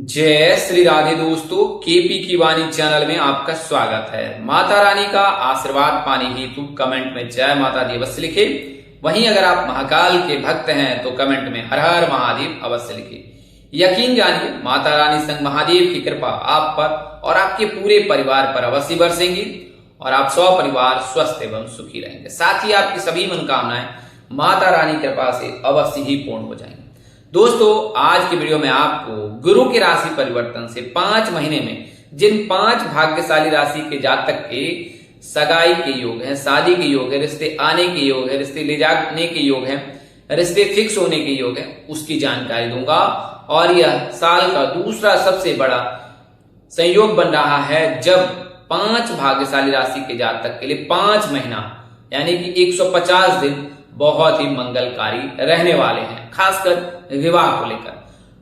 जय श्री राधे दोस्तों, केपी की वाणी चैनल में आपका स्वागत है। माता रानी का आशीर्वाद पाने हेतु कमेंट में जय माता दी अवश्य लिखे। वहीं अगर आप महाकाल के भक्त हैं तो कमेंट में हर हर महादेव अवश्य लिखे। यकीन जानिए, माता रानी संग महादेव की कृपा आप पर और आपके पूरे परिवार पर अवश्य बरसेंगी और आप सपरिवार स्वस्थ एवं सुखी रहेंगे। साथ ही आपकी सभी मनोकामनाएं माता रानी कृपा से अवश्य ही पूर्ण हो जाएंगी। दोस्तों, आज की वीडियो में आपको गुरु के राशि परिवर्तन से 5 महीने में जिन 5 भाग्यशाली राशि के जातक के सगाई के योग हैं, शादी के योग है, रिश्ते आने के योग है, रिश्ते ले जाने के योग है, रिश्ते फिक्स होने के योग है, उसकी जानकारी दूंगा। और यह साल का दूसरा सबसे बड़ा संयोग बन रहा है जब 5 भाग्यशाली राशि के जातक के लिए 5 महीना यानी कि 150 दिन बहुत ही मंगलकारी रहने वाले हैं, खासकर विवाह को लेकर।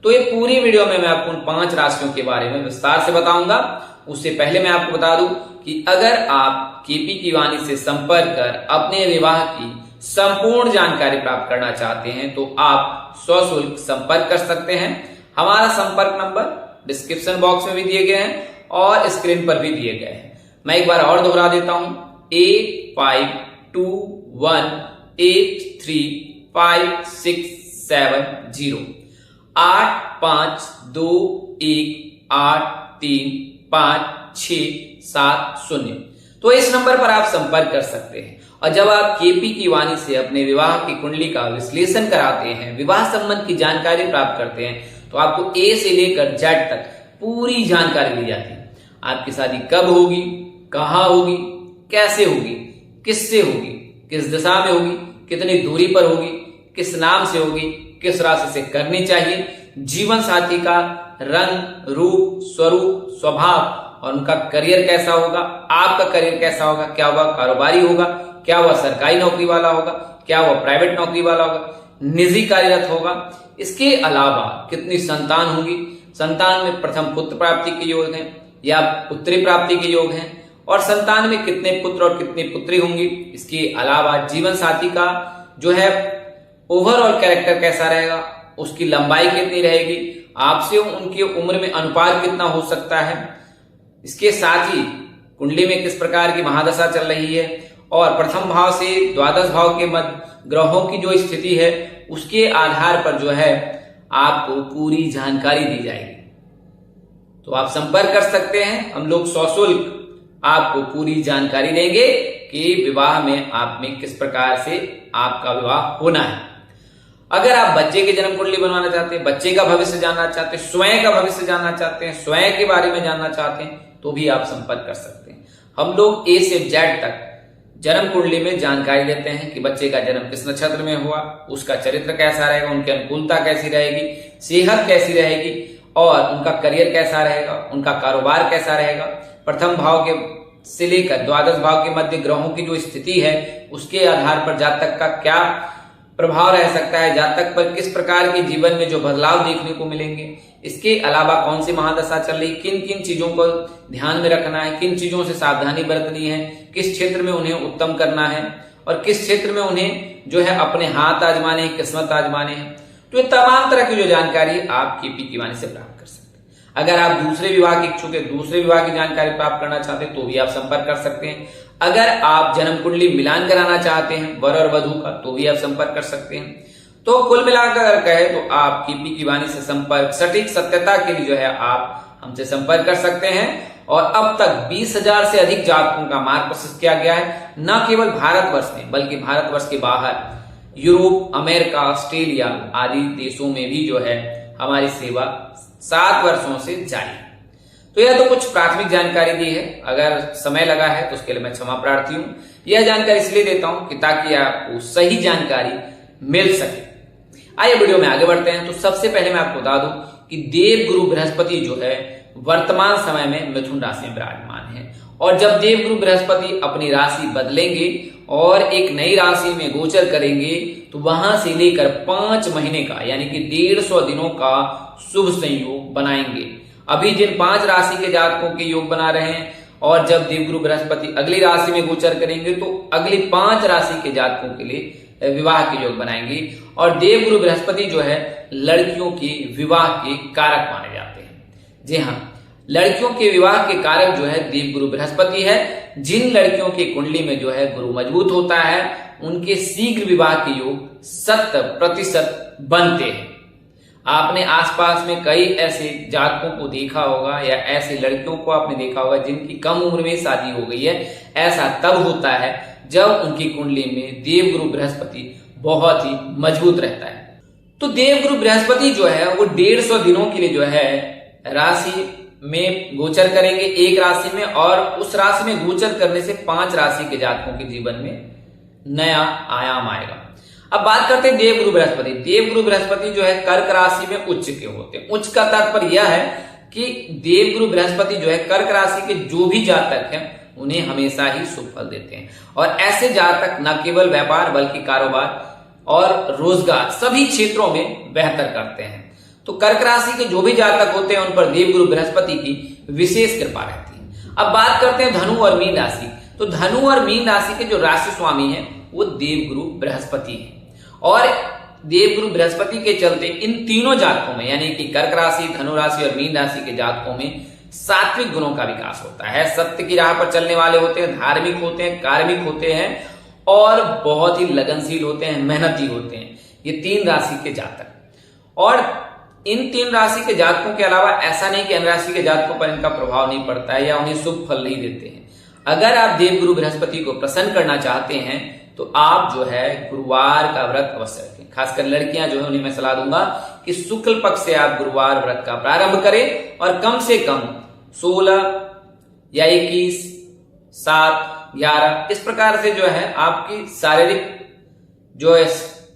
तो ये पूरी वीडियो में मैं आपको उन 5 राशियों के बारे में विस्तार से बताऊंगा। उससे पहले मैं आपको बता दूं कि अगर आप केपी की वाणी से संपर्क कर अपने विवाह की संपूर्ण जानकारी प्राप्त करना चाहते हैं तो आप सशुल्क संपर्क कर सकते हैं। हमारा संपर्क नंबर डिस्क्रिप्शन बॉक्स में भी दिए गए हैं और स्क्रीन पर भी दिए गए हैं। मैं एक बार और दोहरा देता हूं, 8521835670 8521835670। तो इस नंबर पर आप संपर्क कर सकते हैं। और जब आप केपी की वाणी से अपने विवाह की कुंडली का विश्लेषण कराते हैं, विवाह संबंध की जानकारी प्राप्त करते हैं, तो आपको ए से लेकर जेड तक पूरी जानकारी दी जाती है। आपकी शादी कब होगी, कहाँ होगी, कैसे होगी, किससे होगी, किस दिशा में होगी, कितनी दूरी पर होगी, किस नाम से होगी, किस राशि से करनी चाहिए, जीवन साथी का रंग, रूप, स्वरूप, स्वभाव और उनका करियर कैसा होगा, आपका करियर कैसा होगा, क्या वह कारोबारी होगा, क्या वह सरकारी नौकरी वाला होगा, क्या वह प्राइवेट नौकरी वाला होगा, निजी कार्यरत होगा। इसके अलावा कितनी संतान होगी, संतान में प्रथम पुत्र प्राप्ति के योग हैं या पुत्री प्राप्ति के योग हैं, और संतान में कितने पुत्र और कितनी पुत्री होंगी। इसके अलावा जीवन साथी का जो है ओवरऑल कैरेक्टर कैसा रहेगा, उसकी लंबाई कितनी रहेगी, आपसे उनकी उम्र में अनुपात कितना हो सकता है। इसके साथ ही कुंडली में किस प्रकार की महादशा चल रही है और प्रथम भाव से द्वादश भाव के मध्य ग्रहों की जो स्थिति है उसके आधार पर जो है आपको पूरी जानकारी दी जाएगी। तो आप संपर्क कर सकते हैं, हम लोग सशुल्क आपको पूरी जानकारी देंगे कि विवाह में आप में किस प्रकार से आपका विवाह होना है। अगर आप बच्चे की जन्म कुंडली बनवाना चाहते हैं, बच्चे का भविष्य जानना चाहते हैं, स्वयं का भविष्य जानना चाहते हैं, स्वयं के बारे में जानना चाहते हैं, तो भी आप संपर्क कर सकते हैं। हम लोग ए से जेड तक जन्म कुंडली में जानकारी देते हैं कि बच्चे का जन्म किस नक्षत्र में हुआ, उसका चरित्र कैसा रहेगा, उनकी अनुकूलता कैसी रहेगी, सेहत कैसी रहेगी और उनका करियर कैसा रहेगा, उनका कारोबार कैसा रहेगा। प्रथम भाव के से लेकर द्वादश भाव के मध्य ग्रहों की जो स्थिति है उसके आधार पर जातक का क्या प्रभाव रह सकता है, जातक पर किस प्रकार के जीवन में जो बदलाव देखने को मिलेंगे। इसके अलावा कौन सी महादशा चल रही, किन किन चीजों को ध्यान में रखना है, किन चीजों से सावधानी बरतनी है, किस क्षेत्र में उन्हें उत्तम करना है और किस क्षेत्र में उन्हें जो है अपने हाथ आजमाने, किस्मत आजमाने हैं। तो ये तमाम तरह की जो जानकारी आप केपी की वाणी से प्राप्त कर सकते हैं। अगर आप दूसरे विवाह के इच्छुक है, दूसरे विवाह की जानकारी प्राप्त करना चाहते हैं तो भी आप संपर्क कर सकते हैं। अगर आप जन्म कुंडली मिलान कराना चाहते हैं वर और वधू का तो भी आप संपर्क कर सकते हैं। तो कुल मिलाकर अगर कहे तो आप केपी की वाणी से संपर्क सटीक सत्यता के लिए जो है आप हमसे संपर्क कर सकते हैं। और अब तक 20,000 से अधिक जातकों का मार्ग प्रशस्त किया गया है, न केवल भारतवर्ष में बल्कि भारतवर्ष के बाहर यूरोप, अमेरिका, ऑस्ट्रेलिया आदि देशों में भी जो है हमारी सेवा 7 वर्षों से जारी है। तो यह तो कुछ प्राथमिक जानकारी दी है, अगर समय लगा है तो उसके लिए मैं क्षमा प्रार्थी हूं। यह जानकारी इसलिए देता हूं कि ताकि आपको सही जानकारी मिल सके। आइए वीडियो में आगे बढ़ते हैं। तो सबसे पहले मैं आपको बता दूं कि देव गुरु बृहस्पति जो है वर्तमान समय में मिथुन राशि में विराजमान है और जब देव गुरु बृहस्पति अपनी राशि बदलेंगे और एक नई राशि में गोचर करेंगे तो वहां से लेकर 5 महीने का यानी कि 150 दिनों का शुभ संयोग बनाएंगे। अभी जिन 5 राशि के जातकों के योग बना रहे हैं और जब देवगुरु बृहस्पति अगली राशि में गोचर करेंगे तो अगली 5 राशि के जातकों के लिए विवाह के योग बनाएंगे। और देवगुरु बृहस्पति जो है लड़कियों के विवाह के कारक माने जाते हैं। जी हाँ, लड़कियों के विवाह के कारक जो है देवगुरु बृहस्पति है। जिन लड़कियों की कुंडली में जो है गुरु मजबूत होता है उनके शीघ्र विवाह के योग 100% बनते हैं। आपने आसपास में कई ऐसे जातकों को देखा होगा या ऐसी लड़कियों को आपने देखा होगा जिनकी कम उम्र में शादी हो गई है। ऐसा तब होता है जब उनकी कुंडली में देवगुरु बृहस्पति बहुत ही मजबूत रहता है। तो देवगुरु बृहस्पति जो है वो 150 दिनों के लिए जो है राशि में गोचर करेंगे, एक राशि में, और उस राशि में गोचर करने से 5 राशि के जातकों के जीवन में नया आयाम आएगा। अब बात करते हैं देवगुरु बृहस्पति। देवगुरु बृहस्पति जो है कर्क राशि में उच्च के होते हैं। उच्च का तात्पर्य यह है कि देवगुरु बृहस्पति जो है कर्क राशि के जो भी जातक हैं उन्हें हमेशा ही शुभ फल देते हैं, और ऐसे जातक न केवल व्यापार बल्कि कारोबार और रोजगार सभी क्षेत्रों में बेहतर करते हैं। तो कर्क राशि के जो भी जातक होते हैं उन पर देवगुरु बृहस्पति की विशेष कृपा रहती है। अब बात करते हैं धनु और मीन राशि। तो धनु और मीन राशि के जो राशि स्वामी हैं वो देवगुरु बृहस्पति है, और देवगुरु बृहस्पति के चलते इन तीनों जातकों में यानी कि कर्क राशि, धनु राशि और मीन राशि के जातकों में सात्विक गुणों का विकास होता है। सत्य की राह पर चलने वाले होते हैं, धार्मिक होते हैं, कार्मिक होते हैं और बहुत ही लगनशील होते हैं, मेहनती होते हैं, ये 3 राशि के जातक। और इन 3 राशि के जातकों के अलावा ऐसा नहीं कि अन्य राशि के जातकों पर इनका प्रभाव नहीं पड़ता है या उन्हें शुभ फल नहीं देते हैं। अगर आप देवगुरु बृहस्पति को प्रसन्न करना चाहते हैं तो आप जो है गुरुवार का व्रत अवश्य रखें। खासकर लड़कियां जो है उन्हें मैं सलाह दूंगा कि शुक्ल पक्ष से आप गुरुवार व्रत का प्रारंभ करें और कम से कम 16 या 21, 7, 11 इस प्रकार से जो है आपकी शारीरिक जो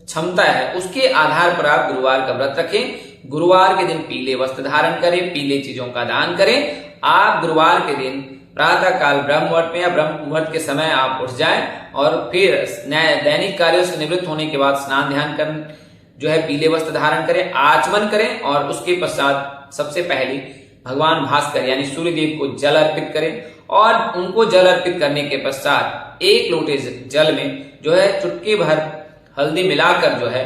क्षमता है उसके आधार पर आप गुरुवार का व्रत रखें। गुरुवार के दिन पीले वस्त्र धारण करें, पीले चीजों का दान करें। आप गुरुवार के दिन प्रातः काल ब्रह्म मुहूर्त में या ब्रह्म मुहूर्त के समय आप उठ जाएं और फिर दैनिक कार्यों से निवृत्त होने के बाद स्नान ध्यान कर जो है पीले वस्त्र धारण करें, आचमन करें और उसके पश्चात सबसे पहले भगवान भास्कर यानी सूर्य देव को जल अर्पित करें, और उनको जल अर्पित करने के पश्चात 1 लोटे जल में जो है चुटकी भर हल्दी मिलाकर जो है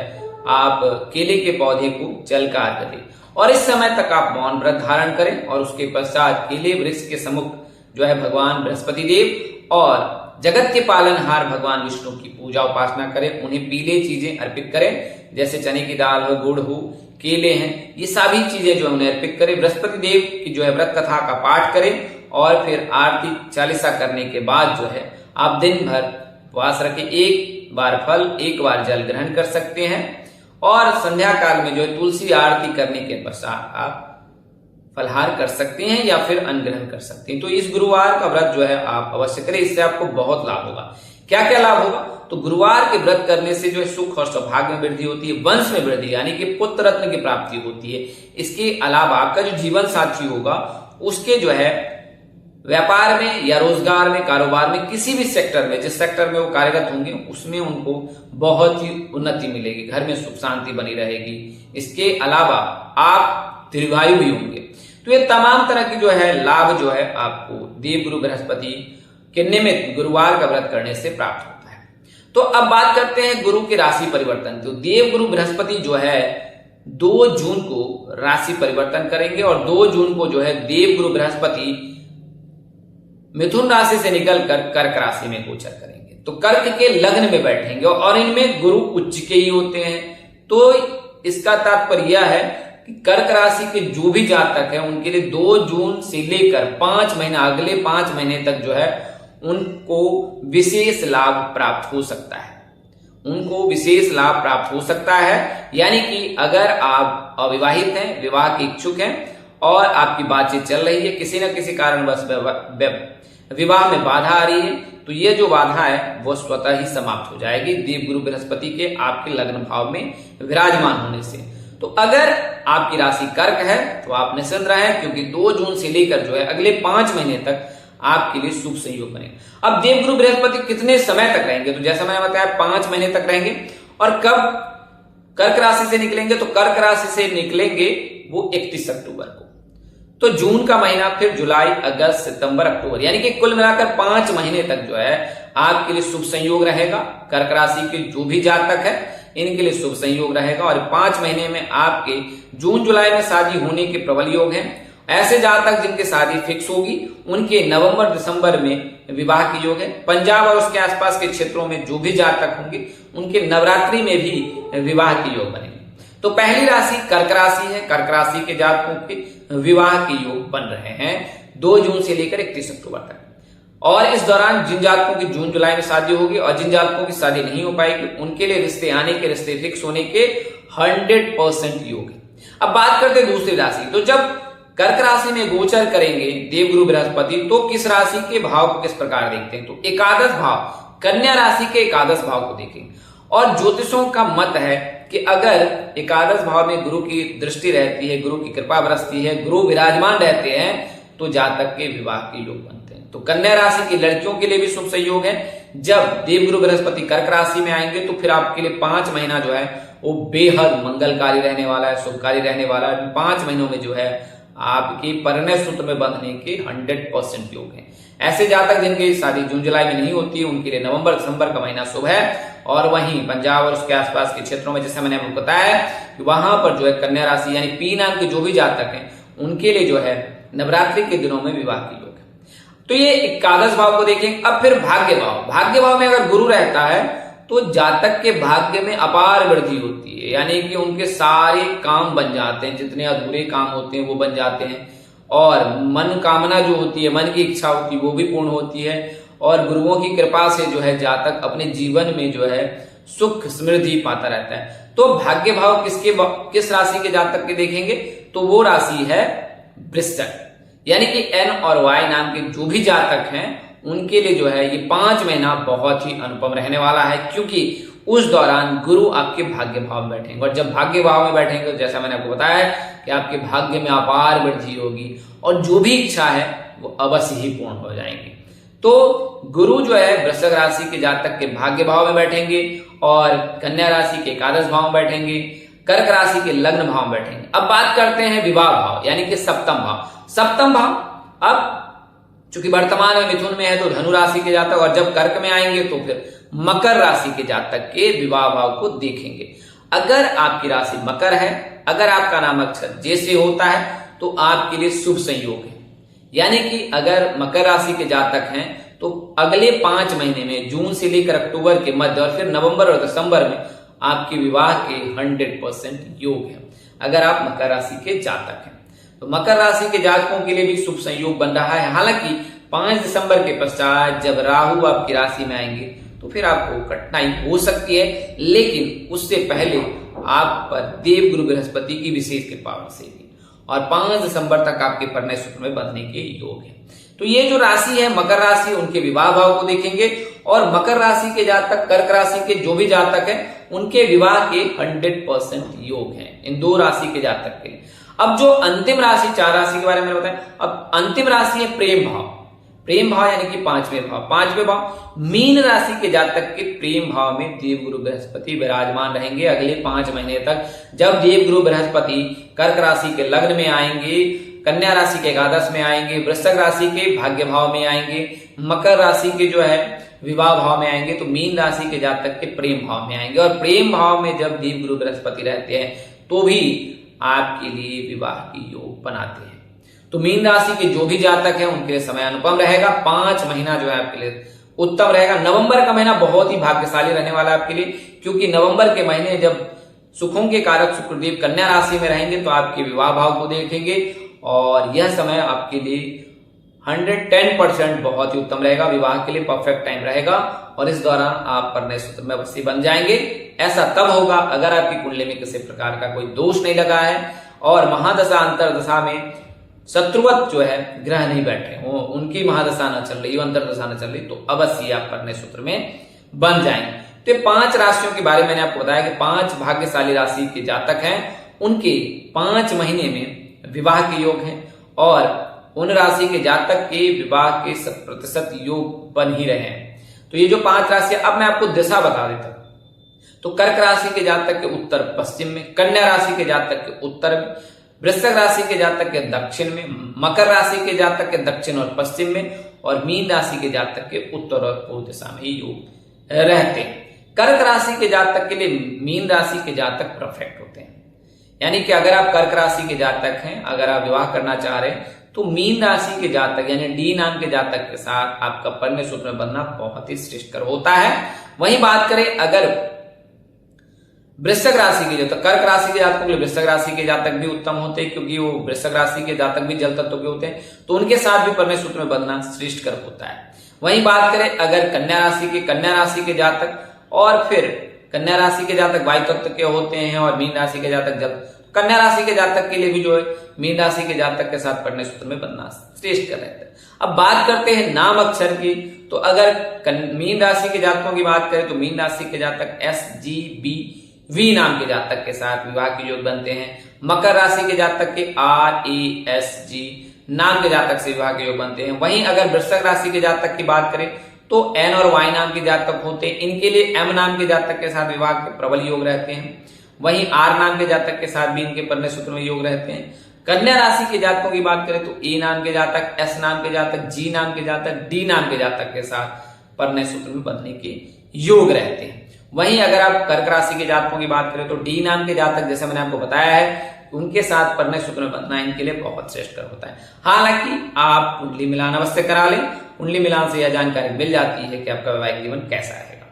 आप केले के पौधे को जल का अर्घ्य दें, और इस समय तक आप मौन व्रत धारण करें। और उसके पश्चात केले वृक्ष के सम्मुख जो है भगवान बृहस्पति देव और जगत के पालनहार भगवान विष्णु की पूजा उपासना करें। उन्हें पीले चीजें अर्पित करें, जैसे चने की दाल हो, गुड़ हो, केले हैं, ये सभी चीजें जो है उन्हें अर्पित करें। बृहस्पति देव की जो है व्रत कथा का पाठ करें और फिर आरती चालीसा करने के बाद जो है आप दिन भर उपवास रखें। 1 बार फल, 1 बार जल ग्रहण कर सकते हैं, और संध्या काल में जो है तुलसी आरती करने के पश्चात आप फलहार कर सकते हैं या फिर अन्न ग्रहण कर सकते हैं। तो इस गुरुवार का व्रत जो है आप अवश्य करें, इससे आपको बहुत लाभ होगा। क्या क्या लाभ होगा? तो गुरुवार के व्रत करने से जो है सुख और सौभाग्य में वृद्धि होती है, वंश में वृद्धि यानी कि पुत्र रत्न की प्राप्ति होती है। इसके अलावा आपका जो जीवन साथी होगा उसके जो है व्यापार में या रोजगार में, कारोबार में, किसी भी सेक्टर में, जिस सेक्टर में वो कार्यरत होंगे उसमें उनको बहुत ही उन्नति मिलेगी, घर में सुख शांति बनी रहेगी। इसके अलावा आप दीर्घायु भी होंगे। तो ये तमाम तरह की जो है लाभ जो है आपको देवगुरु बृहस्पति के निमित्त गुरुवार का व्रत करने से प्राप्त होता है। तो अब बात करते हैं गुरु के राशि परिवर्तन। तो देवगुरु बृहस्पति जो है 2 जून को राशि परिवर्तन करेंगे, और 2 जून को जो है देवगुरु बृहस्पति मिथुन राशि से निकलकर कर्क राशि में गोचर करेंगे। तो कर्क के लग्न में बैठेंगे और इनमें गुरु उच्च के ही होते हैं। तो इसका तात्पर्य यह है कि कर्क राशि के जो भी जातक हैं उनके लिए 2 जून से लेकर 5 महीना, अगले 5 महीने तक जो है उनको विशेष लाभ प्राप्त हो सकता है। उनको विशेष लाभ प्राप्त हो सकता है, यानी कि अगर आप अविवाहित हैं, विवाह के इच्छुक हैं और आपकी बातचीत चल रही है, किसी न किसी कारणवश विवाह में बाधा आ रही है, तो ये जो बाधा है वो स्वतः ही समाप्त हो जाएगी देवगुरु बृहस्पति के आपके लग्न भाव में विराजमान होने से। तो अगर आपकी राशि कर्क है तो आप निश्चिंत रहें, क्योंकि 2 जून से लेकर जो है अगले 5 महीने तक आपके लिए शुभ संयोग बने। अब देवगुरु बृहस्पति कितने समय तक रहेंगे? तो जैसा मैंने बताया 5 महीने तक रहेंगे। और कब कर्क राशि से निकलेंगे? तो कर्क राशि से निकलेंगे वो 31 अक्टूबर को। तो जून का महीना, फिर जुलाई, अगस्त, सितंबर, अक्टूबर, यानी कि कुल मिलाकर 5 महीने तक जो है आपके लिए शुभ संयोग रहेगा। कर्क राशि के जो भी जातक है इनके लिए शुभ संयोग रहेगा, और 5 महीने में आपके जून जुलाई में शादी होने के प्रबल योग हैं। ऐसे जातक जिनकी शादी फिक्स होगी उनके नवंबर दिसंबर में विवाह के योग है। पंजाब और उसके आसपास के क्षेत्रों में जो भी जातक होंगे उनके नवरात्रि में भी विवाह के योग बनेंगे। तो पहली राशि कर्क राशि है। कर्क राशि के जातकों के विवाह के योग बन रहे हैं 2 जून से लेकर 31 अक्टूबर तक। और इस दौरान जिन जातकों की जून जुलाई में शादी होगी और जिन जातकों की शादी नहीं हो पाएगी उनके लिए रिश्ते आने के, रिश्ते फिक्स होने के 100% योग है। अब बात करते हैं दूसरी राशि। तो जब कर्क राशि में गोचर करेंगे देवगुरु बृहस्पति तो किस राशि के भाव को किस प्रकार देखते हैं? तो एकादश भाव, कन्या राशि के एकादश भाव को देखेंगे। और ज्योतिषों का मत है कि अगर एकादश भाव में गुरु की दृष्टि रहती है, गुरु की कृपा बरसती है, गुरु विराजमान रहते हैं तो जातक के विवाह के योग बनते हैं। तो कन्या राशि की लड़कियों के लिए भी शुभ संयोग है। जब देवगुरु बृहस्पति कर्क राशि में आएंगे तो फिर आपके लिए 5 महीना जो है वो बेहद मंगलकारी रहने वाला है, शुभकारी रहने वाला है। 5 महीनों में जो है आपकी परिणय सूत्र में बंधने के 100% योग है। ऐसे जातक जिनकी शादी जून जुलाई में नहीं होती है उनके लिए नवंबर दिसंबर का महीना शुभ है। और वहीं पंजाब और उसके आसपास के क्षेत्रों में जैसे मैंने आपको बताया कि वहां पर जो है कन्या राशि यानी पी नाम के जो भी जातक हैं उनके लिए जो है नवरात्रि के दिनों में विवाह के योग है। तो ये एकादश भाव को देखें। अब फिर भाग्य भाव। भाग्य भाव में अगर गुरु रहता है तो जातक के भाग्य में अपार वृद्धि होती है, यानी कि उनके सारे काम बन जाते हैं, जितने अधूरे काम होते हैं वो बन जाते हैं। और मन कामना जो होती है, मन की इच्छा होती है वो भी पूर्ण होती है। और गुरुओं की कृपा से जो है जातक अपने जीवन में जो है सुख समृद्धि पाता रहता है। तो भाग्य भाव किस राशि के जातक के देखेंगे? तो वो राशि है वृश्चिक, यानी कि एन और वाई नाम के जो भी जातक हैं उनके लिए जो है ये 5 महीना बहुत ही अनुपम रहने वाला है, क्योंकि उस दौरान गुरु आपके भाग्य भाव में बैठेंगे। और जब भाग्य भाव में बैठेंगे तो जैसा मैंने आपको बताया कि आपके भाग्य में अपार वृद्धि होगी और जो भी इच्छा है वो अवश्य ही पूर्ण हो जाएंगी। तो गुरु जो है वृश्चिक राशि के जातक के भाग्य भाव में बैठेंगे और कन्या राशि के एकादश भाव में बैठेंगे, कर्क राशि के लग्न भाव में बैठेंगे। अब बात करते हैं विवाह भाव यानी कि सप्तम भाव। सप्तम भाव अब चूंकि वर्तमान में मिथुन में है तो धनु राशि के जातक, और जब कर्क में आएंगे तो फिर मकर राशि के जातक के विवाह भाव को देखेंगे। अगर आपकी राशि मकर है, अगर आपका नाम अक्षर जैसे होता है तो आपके लिए शुभ संयोग है। यानी कि अगर मकर राशि के जातक हैं तो अगले 5 महीने में जून से लेकर अक्टूबर के मध्य और फिर नवंबर और दिसंबर में आपके विवाह के 100% योग है अगर आप मकर राशि के जातक हैं। तो मकर राशि के जातकों के लिए भी शुभ संयोग बन रहा है। हालांकि 5 दिसंबर के पश्चात जब राहु आपकी राशि में आएंगे तो फिर आपको कठिनाई हो सकती है, लेकिन उससे पहले आप पर देवगुरु बृहस्पति की विशेष कृपा बरसेगी और 5 दिसंबर तक आपके परिणय सूत्र में बंधने के योग है। तो ये जो राशि है मकर राशि, उनके विवाह भाव को देखेंगे और मकर राशि के जातक, कर्क राशि के जो भी जातक हैं उनके विवाह के 100% योग है इन 2 राशि के जातक के। अब जो अंतिम राशि 4 राशि के बारे में बताएं। अब अंतिम राशि है प्रेम भाव। प्रेम भाव यानी कि 5वें भाव। 5वें भाव मीन राशि के जातक के प्रेम भाव में देवगुरु बृहस्पति विराजमान रहेंगे अगले 5 महीने तक। जब देवगुरु बृहस्पति कर्क राशि के लग्न में आएंगे, कन्या राशि के एकादश में आएंगे, वृश्चिक राशि के भाग्य भाव में आएंगे, मकर राशि के जो है विवाह भाव में आएंगे, तो मीन राशि के जातक के प्रेम भाव में आएंगे। और प्रेम भाव में जब देवगुरु बृहस्पति रहते हैं तो भी आपके लिए विवाह की योग बनाते हैं। तो मीन राशि के जो भी जातक हैं उनके लिए समय अनुपम रहेगा। 5 महीना जो है आपके लिए उत्तम रहेगा। नवंबर का महीना बहुत ही भाग्यशाली रहने वाला है आपके लिए, क्योंकि नवंबर के महीने जब सुखों के कारक शुक्रदेव कन्या राशि में रहेंगे तो आपके विवाह भाव को देखेंगे और यह समय आपके लिए 110% बहुत ही उत्तम रहेगा। विवाह के लिए परफेक्ट टाइम रहेगा और इस दौरान आप परिणय सूत्र में अवश्य बन जाएंगे। ऐसा तब होगा अगर आपकी कुंडली में किसी प्रकार का कोई दोष नहीं लगा है और महादशा अंतरदशा में शत्रुवत जो है ग्रह नहीं बैठे हो, उनकी महादशा न चल रही हो, अंतरदशा न चल रही, तो अवश्य आप परिणय सूत्र में बन जाएंगे। तो 5 राशियों के बारे में मैंने आपको बताया कि 5 भाग्यशाली राशि के जातक हैं, उनके 5 महीने में विवाह के योग हैं और उन राशि के जातक के विवाह के 100% योग बन ही रहे हैं। तो ये जो 5 राशि, अब मैं आपको दिशा बता देता हूं। तो कर्क राशि के जातक के उत्तर पश्चिम में, कन्या राशि के जातक के उत्तर में, वृश्चिक राशि के जातक के दक्षिण में, मकर राशि के जातक के दक्षिण और पश्चिम में और मीन राशि के जातक के उत्तर और पूर्व दिशा में योग रहते हैं। कर्क राशि के जातक के लिए मीन राशि के जातक परफेक्ट होते हैं, यानी कि अगर आप कर्क राशि के जातक हैं, अगर आप विवाह करना चाह रहे हैं, तो मीन राशि के जातक यानी डी नाम के जातक के साथ आपका परने सूत्र में बनना बहुत ही श्रेष्ठकर होता है। वहीं बात करें अगर वृश्चिक राशि के जातक, कर्क राशि के जातकों के लिए वृश्चिक राशि के जातक भी उत्तम होते हैं, क्योंकि वो वृश्चिक राशि के जातक भी जल तत्व के होते हैं, तो उनके साथ भी परने सूत्र में बनना श्रेष्ठकर होता है। वहीं बात करें अगर कन्या राशि के जातक और फिर कन्या राशि के जातक वायु तत्व के होते हैं और मीन राशि के जातक जल, कन्या राशि के जातक के लिए भी जो है मीन राशि के जातक के साथ परने सूत्र में बनना श्रेष्ठ कर रहता है। अब बात करते हैं नाम अक्षर की, तो अगर मीन राशि के जातकों की बात करें तो मीन राशि के जातक SGB नाम के जातक के साथ विवाह के योग बनते हैं। मकर राशि के जातक के RASG नाम के जातक से विवाह के योग बनते हैं। वहीं अगर वृश्चिक राशि के जातक की बात करें तो N और Y नाम के जातक होते हैं, इनके लिए M नाम के जातक के साथ विवाह के प्रबल योग रहते हैं। वहीं R नाम के जातक के साथ भी इनके परने सूत्र में योग रहते हैं। कन्या राशि के जातकों की बात करें तो E नाम के जातक, S नाम के जातक, G नाम के जातक, D नाम के जातक के साथ परने सूत्र में बनने के योग रहते हैं। वहीं अगर आप कर्क राशि के जातकों की बात करें तो D नाम के जातक, जैसे मैंने आपको बताया है, उनके साथ परने सूत्र में बनना इनके लिए बहुत श्रेष्ठकर होता है। हालांकि आप कुंडली मिलान अवश्य करा लें, कुंडली मिलान से यह जानकारी मिल जाती है कि आपका वैवाहिक जीवन कैसा रहेगा।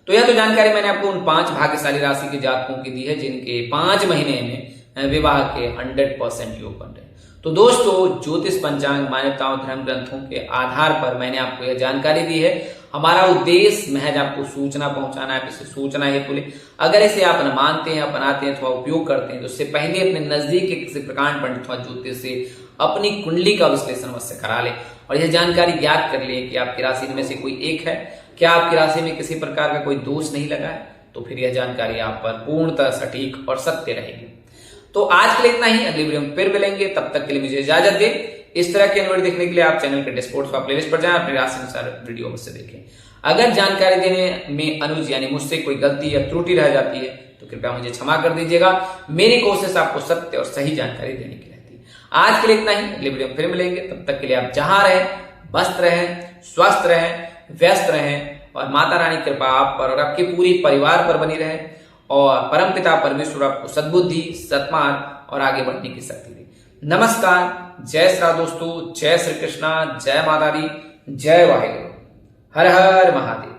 तो यह तो जानकारी मैंने आपको उन 5 भाग्यशाली राशि के जातकों की दी है जिनके 5 महीने में विवाह के 100% योग बन रहे हैं। तो दोस्तों, ज्योतिष पंचांग मान्यताओं धर्म ग्रंथों के आधार पर मैंने आपको यह जानकारी दी है। हमारा उद्देश्य महज आपको सूचना पहुंचाना है, इसे सूचना हेतु ले। अगर इसे आप मानते हैं, अपनाते हैं अथवा उपयोग करते हैं तो उससे पहले अपने नजदीक के किसी प्रकांड पंडित अथवा ज्योतिष से अपनी कुंडली का विश्लेषण अवश्य करा ले और यह जानकारी ज्ञात कर ले कि आपकी राशि में से कोई एक है, क्या आपकी राशि में किसी प्रकार का कोई दोष नहीं लगा है, तो फिर यह जानकारी आप पर पूर्णतः सटीक और सत्य रहेगी। तो आज के लिए इतना ही, अगली वीडियो में फिर मिलेंगे। तब तक के लिए मुझे इजाजत दें। इस तरह के वीडियो देखने के लिए आप चैनल के डिस्पोर्ट्स का प्लेलिस्ट पर जाएं, अपनी राशि अनुसार वीडियो मुझसे देखें। अगर जानकारी देने में अनुज यानी मुझसे कोई गलती या त्रुटि रह जाती है तो कृपया मुझे क्षमा कर दीजिएगा। मेरी कोशिश आपको सत्य और सही जानकारी देने की रहती है। आज के लिए इतना ही, अगली वीडियो में फिर मिलेंगे। तब तक के लिए आप जहां रहें, मस्त रहें, स्वस्थ रहें, व्यस्त रहें और माता रानी की कृपा आप पर और आपके पूरी परिवार पर बनी रहे और परमपिता परमेश्वर आपको सद्बुद्धि, सत्मार्ग और आगे बढ़ने की शक्ति दे। नमस्कार, जय श्री राम दोस्तों, जय श्री कृष्णा, जय माता दी, जय वाहिगुरु, हर हर महादेव।